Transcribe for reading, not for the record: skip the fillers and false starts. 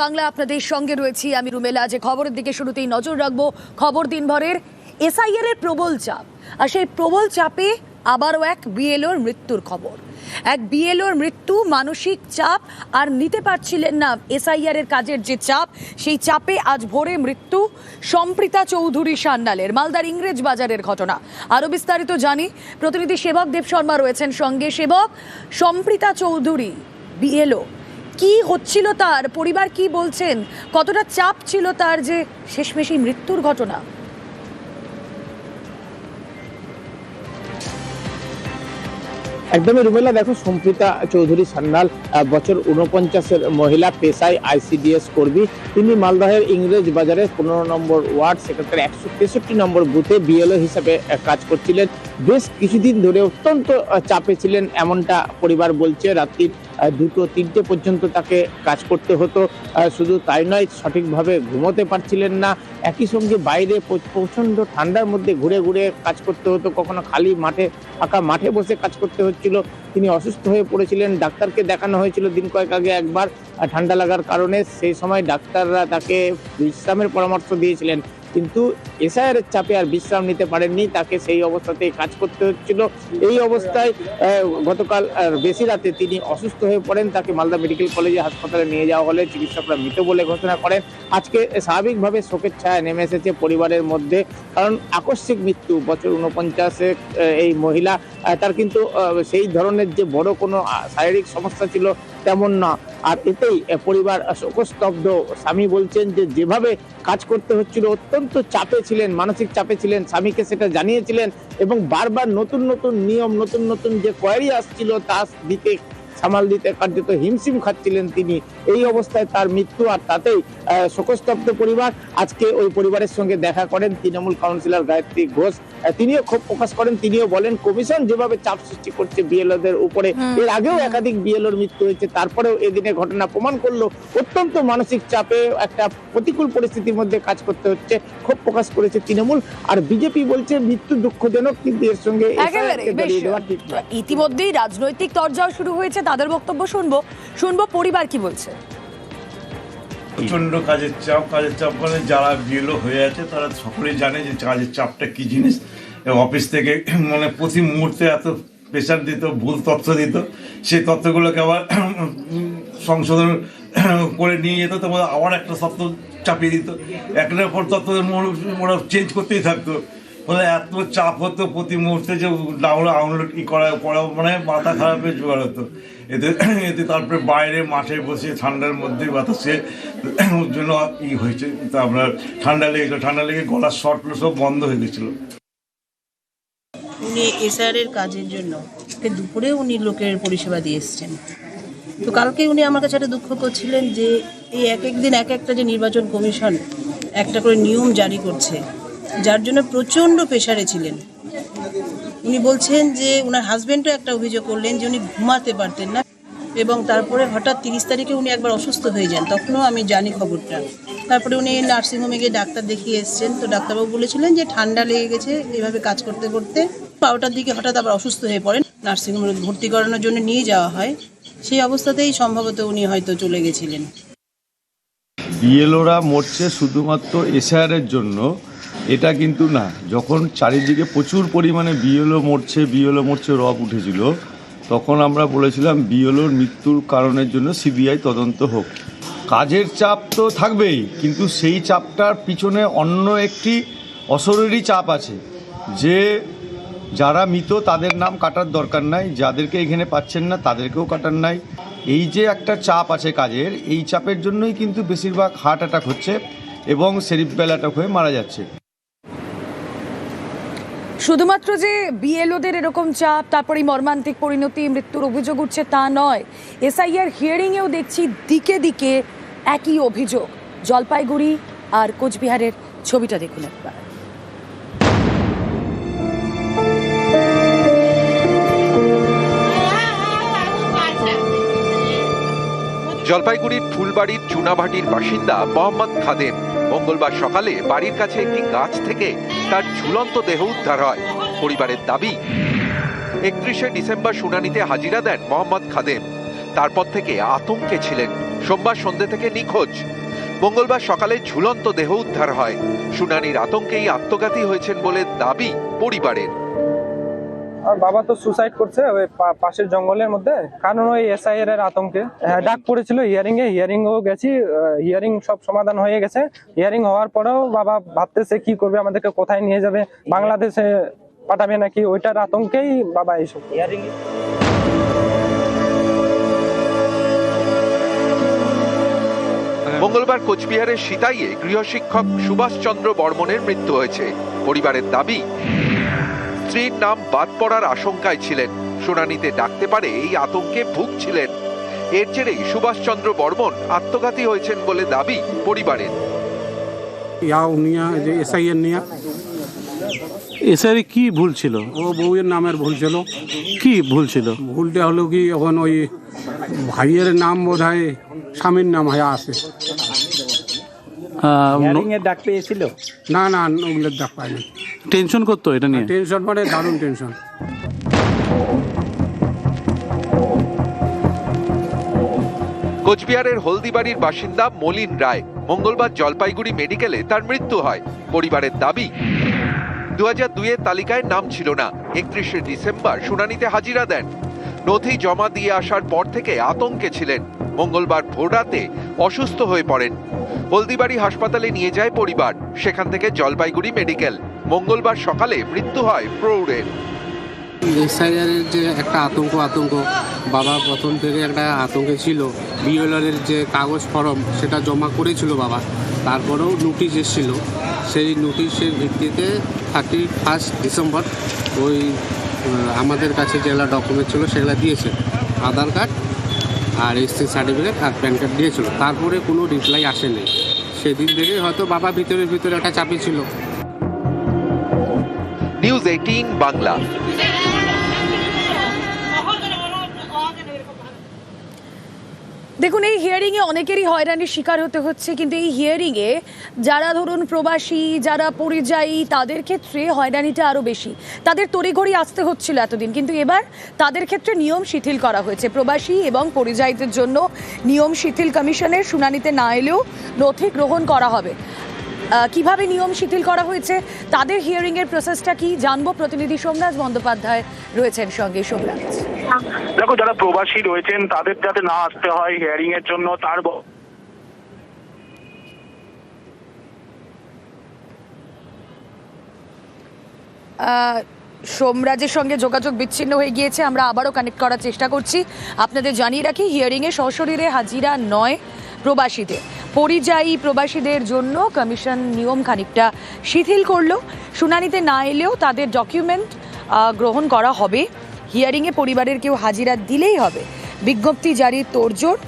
বাংলা আপনাদের সঙ্গে রয়েছি আমি রুমেলা। যে খবরের দিকে শুরুতেই নজর রাখবো, খবর দিনভরের এসআইআর এর প্রবল চাপ, আর সেই প্রবল চাপে আবারও এক বিএলওর মৃত্যুর খবর। এক বিএলওর মৃত্যু, মানসিক চাপ আর নিতে পারছিলেন না এসআইআর এর কাজের যে চাপ, সেই চাপে আজ ভোরে মৃত্যু সম্প্রীতা চৌধুরী সান্যালের। মালদার ইংরেজ বাজারের ঘটনা। আরো বিস্তারিত জানি, প্রতিনিধি সেবক দেব শর্মা রয়েছেন সঙ্গে। সেবক, সম্প্রীতা চৌধুরী বিএলও, কি হচ্ছিল তার, পরিবার কি বলছেন, কতটা চাপ ছিল তার যে শেষমেশ এই মৃত্যুর ঘটনা? একদমই রুমেলা, দেখো সম্প্রীতা চৌধুরী সান্যাল বছর 49-এর মহিলা, পেশায় আইসিডিএস কর্মী। তিনি মালদহের ইংরেজ বাজারে 15 নম্বর ওয়ার্ড সেক্রেটারি 163 নম্বর বুথে বিএলও হিসাবে কাজ করছিলেন। বেশ কিছুদিন ধরে অত্যন্ত চাপে ছিলেন এমনটা পরিবার বলছে। রাত্রির 2-3টে পর্যন্ত তাকে কাজ করতে হতো। শুধু তাই নয়, সঠিকভাবে ঘুমোতে পারছিলেন না। একই সঙ্গে বাইরে প্রচণ্ড ঠান্ডার মধ্যে ঘুরে ঘুরে কাজ করতে হতো, কখনো খালি মাঠে, ফাঁকা মাঠে বসে কাজ করতে হচ্ছিল। তিনি অসুস্থ হয়ে পড়েছিলেন। ডাক্তারকে দেখানো হয়েছিল দিন কয়েক আগে একবার ঠান্ডা লাগার কারণে। সেই সময় ডাক্তাররা তাকে বিশ্রামের পরামর্শ দিয়েছিলেন, কিন্তু এসআইআর এর চাপে আর বিশ্রাম নিতে পারেননি, তাকে সেই অবস্থাতেই কাজ করতে হচ্ছিল। এই অবস্থায় গতকাল বেশি রাতে তিনি অসুস্থ হয়ে পড়েন। তাকে মালদা মেডিকেল কলেজে হাসপাতালে নিয়ে যাওয়া হলে চিকিৎসকরা মৃত বলে ঘোষণা করেন। আজকে স্বাভাবিকভাবে শোকের ছায়া নেমে এসেছে পরিবারের মধ্যে, কারণ আকস্মিক মৃত্যু। বছর 49 এই মহিলা, তার কিন্তু সেই ধরনের যে বড় কোনো শারীরিক সমস্যা ছিল তেমন না। আর এতেই পরিবার শোকস্তব্ধ। স্বামী বলছেন যে যেভাবে কাজ করতে হচ্ছিল, অত্যন্ত চাপে ছিলেন, মানসিক চাপে ছিলেন। স্বামীকে সেটা জানিয়েছিলেন এবং বারবার নতুন নতুন নিয়ম, নতুন নতুন যে কোয়ারি আসছিল তা দিতে, সামাল দিতে কার্যত হিমশিম খাচ্ছিলেন তিনি। এই অবস্থায় তার মৃত্যু, আর তাতেই শোকস্তব্ধ পরিবার। আজকে ওই পরিবারের সঙ্গে দেখা করেন তৃণমূল কাউন্সিলর গায়ত্রী ঘোষ। তিনিও ক্ষোভ প্রকাশ করেন। তিনিও বলেন, কমিশন যেভাবে চাপ সৃষ্টি করছে বিএলওদের উপরে, এর আগেও একাধিক বিএলওর মৃত্যু হয়েছে, তারপরেও এদিনে ঘটনা প্রমাণ করলো অত্যন্ত মানসিক চাপে, একটা প্রতিকূল পরিস্থিতির মধ্যে কাজ করতে হচ্ছে। ক্ষোভ প্রকাশ করেছে তৃণমূল। আর বিজেপি বলছে মৃত্যু দুঃখজনক, কিন্তু এর সঙ্গে ইতিমধ্যেই রাজনৈতিক তরজাও শুরু হয়েছে, তাদের বক্তব্য শুনবো পরিবার কি বলছে। প্রচন্ড কাজের চাপ মানে যারা বিএলও হয়ে আছে তারা সকলেই জানে যে কাজের চাপটা কি জিনিস। অফিস থেকে মানে প্রতি মুহূর্তে এত প্রেশার দিত, ভুল তথ্য দিত, সেই তথ্যগুলোকে আবার সংশোধন করে নিয়ে যেত, তারপর আবার একটা তথ্য চাপিয়ে দিত, একটার পর তথ্য ওরা চেঞ্জ করতেই থাকতো। ফলে এত চাপ হতো প্রতি মুহূর্তে যে ডাউনলোড করা মানে মাথা খারাপের জোগাড় হতো। এতে তারপরে বাইরে মাঠে বসে ঠান্ডার মধ্যে বাতাসে ওর জন্য হয়েছে, তা আপনার ঠান্ডা লেগে গলার শর্টগুলো সব বন্ধ হয়ে গেছিলো। উনি এসআইআর এর কাজের জন্য দুপুরে উনি লোকের পরিষেবা দিয়ে এসছেন। তো কালকে উনি আমার কাছে একটা দুঃখ করছিলেন যে এই এক একদিন এক একটা যে নির্বাচন কমিশন একটা করে নিয়ম জারি করছে, যার জন্য প্রচণ্ড প্রেশারে ছিলেন। উনি বলছেন যে ওনার হাজব্যান্ডও একটা অভিযোগ করলেন যে উনি ঘুমাতে পারতেন না, এবং তারপরে হঠাৎ 30 তারিখে উনি একবার অসুস্থ হয়ে যান, তখনও আমি জানি খবরটা। তারপরে উনি নার্সিংহোমে গিয়ে ডাক্তার দেখিয়ে এসছেন। তো ডাক্তারবাবু বলেছিলেন যে ঠান্ডা লেগে গেছে, এইভাবে কাজ করতে করতে 12টার দিকে হঠাৎ আবার অসুস্থ হয়ে পড়েন। নার্সিংহোমে ভর্তি করানোর জন্য নিয়ে যাওয়া হয়, সেই অবস্থাতেই সম্ভবত উনি হয়তো চলে গেছিলেন। বিএলওরা মরছে শুধুমাত্র এসআইআরের জন্য, এটা কিন্তু না। যখন চারিদিকে প্রচুর পরিমাণে বিএলও মরছে রব উঠেছিল, তখন আমরা বলেছিলাম বিএলওর মৃত্যুর কারণের জন্য সিবিআই তদন্ত হোক। কাজের চাপ তো থাকবেই, কিন্তু সেই চাপটার পিছনে অন্য একটি অশরীরী চাপ আছে, যে যারা মৃত তাদের নাম কাটার দরকার নাই, যাদেরকে এখানে পাচ্ছেন না তাদেরকেও কাটার নাই। এই যে একটা চাপ আছে কাজের, এই চাপের জন্যই কিন্তু বেশিরভাগ হার্ট অ্যাটাক হচ্ছে এবং সেরিব্রাল অ্যাটাক হয়ে মারা যাচ্ছে। শুধুমাত্র যে বিএলওদের এরকম চাপ, তারপরে মর্মান্তিক পরিণতি, মৃত্যুর অভিযোগ উঠছে তা নয়, এসআইআর হিয়ারিংয়েও দেখছি দিকে দিকে একই অভিযোগ। জলপাইগুড়ি আর কোচবিহারের ছবিটা দেখুন একবার। জলপাইগুড়ির ফুলবাড়ির চুনাভাটির বাসিন্দা মোহাম্মদ খাদেম মঙ্গলবার সকালে বাড়ির কাছে একটি গাছ থেকে তার ঝুলন্ত দেহ উদ্ধার হয়। পরিবারের দাবি, 31শে ডিসেম্বর শুনানিতে হাজিরা দেন মোহাম্মদ খাদেম। তারপর থেকে আতঙ্কে ছিলেন। সোমবার সন্ধ্যে থেকে নিখোঁজ। মঙ্গলবার সকালে ঝুলন্ত দেহ উদ্ধার হয়। শুনানির আতঙ্কেই আত্মঘাতী হয়েছেন বলে দাবি পরিবারের। আর বাবা তো সুসাইড করছে ওই পাশের জঙ্গলের মধ্যে, কারণ ওই এসআইআর এর আতঙ্কে। ডাক পড়েছিল হিয়ারিংও গেছি, হিয়ারিং সব সমাধান হয়ে গেছে। হিয়ারিং হওয়ার পরেও বাবা ভাবতেছে কি করবে, আমাদেরকে কোথায় নিয়ে যাবে, বাংলাদেশে পাঠাবে নাকি, ওইটার আতঙ্কেই বাবা এইসব। মঙ্গলবার কোচবিহারের সিতাইয়ে গৃহশিক্ষক সুভাষচন্দ্র বর্মনের মৃত্যু হয়েছে। পরিবারের দাবি, স্ত্রীর নাম বাদ পড়ার আশঙ্কায় ছিলেন। শুনানিতে ডাকতে পারে এই আতঙ্কে ভুগছিলেন। এর জেরেই সুভাষচন্দ্র বর্মন আত্মঘাতী হয়েছেন বলে দাবি পরিবারের। এসআইআর কি ভুল ছিল? ও বউয়ের নামের ভুল ছিল। কি ভুল ছিল? ভুলটা হলো কি, এখন ওই ভাইয়ের নাম বোধ হয় স্বামীর নাম হয়ে আছে। ডাক পেয়েছিল? না না, ওগুলোর ডাক পায়নি। টেনশন করতো এটা নিয়ে? টেনশন মানে দারুণ টেনশন। কোচবিহারের হলদিবাড়ির বাসিন্দা মলিন রায়। মঙ্গলবার জলপাইগুড়ি মেডিকেলে তার মৃত্যু হয়। পরিবারের দাবি, 2002 তালিকায় নাম ছিল না। 31শে ডিসেম্বর শুনানিতে হাজিরা দেন। নথি জমা দিয়ে আসার পর থেকে আতঙ্কে ছিলেন। মঙ্গলবার ভোররাতে অসুস্থ হয়ে পড়েন। হলদিবাড়ি হাসপাতালে নিয়ে যায় পরিবার, সেখান থেকে জলপাইগুড়ি মেডিকেল। মঙ্গলবার সকালে মৃত্যু হয় প্রৌঢ়ের। এসআইআর এর যে একটা আতঙ্ক বাবা প্রথম থেকে একটা আতঙ্কে ছিল। বিএলআর এর যে কাগজ ফর্ম সেটা জমা করেছিল বাবা, তারপরেও নোটিশ এসেছিল। সেই নোটিশের ভিত্তিতে 31 ডিসেম্বর ওই আমাদের কাছে যেগুলো ডকুমেন্ট ছিল সেগুলো দিয়েছে, আধার কার্ড আর এসসি সার্টিফিকেট আর প্যান কার্ড দিয়েছিল। তারপরে কোনো রিপ্লাই আসেনি। সেদিন থেকে হয়তো বাবা ভিতরে একটা চাপে ছিল। নিউজ 18 বাংলা। দেখুন, এই হিয়ারিংয়ে অনেকেরই হয়রানির শিকার হতে হচ্ছে, কিন্তু এই হিয়ারিংয়ে যারা ধরুন প্রবাসী, যারা পরিযায়ী, তাদের ক্ষেত্রে হয়রানিটা আরও বেশি। তাদের তড়িঘড়ি আসতে হচ্ছিল এতদিন, কিন্তু এবার তাদের ক্ষেত্রে নিয়ম শিথিল করা হয়েছে। প্রবাসী এবং পরিযায়ীদের জন্য নিয়ম শিথিল কমিশনের শুনানিতে না এলেও নথি গ্রহণ করা হবে। কিভাবে নিয়ম শিথিল করা হয়েছে, তাদের হিয়ারিংয়ের প্রসেসটা কি জানবো। প্রতিনিধি সোমরাজ বন্দ্যোপাধ্যায় রয়েছেন সঙ্গে। সোমরাজ, দেখো, যারা প্রবাসী রয়েছেন তাদের যাতে না আসতে হয় হিয়ারিং এর জন্য, তার সোমরাজের সঙ্গে যোগাযোগ বিচ্ছিন্ন হয়ে গিয়েছে। আমরা আবারও কানেক্ট করার চেষ্টা করছি। আপনাদের জানিয়ে রাখি, হিয়ারিংয়ে সশরীরে হাজিরা নয় প্রবাসীদের, পরিযায়ী প্রবাসীদের জন্য কমিশন নিয়ম খানিকটা শিথিল করলো। শুনানিতে না এলেও তাদের ডকুমেন্ট গ্রহণ করা হবে। হিয়ারিংয়ে পরিবারের কেউ হাজিরা দিলেই হবে। বিজ্ঞপ্তি জারির তোড়জোড়।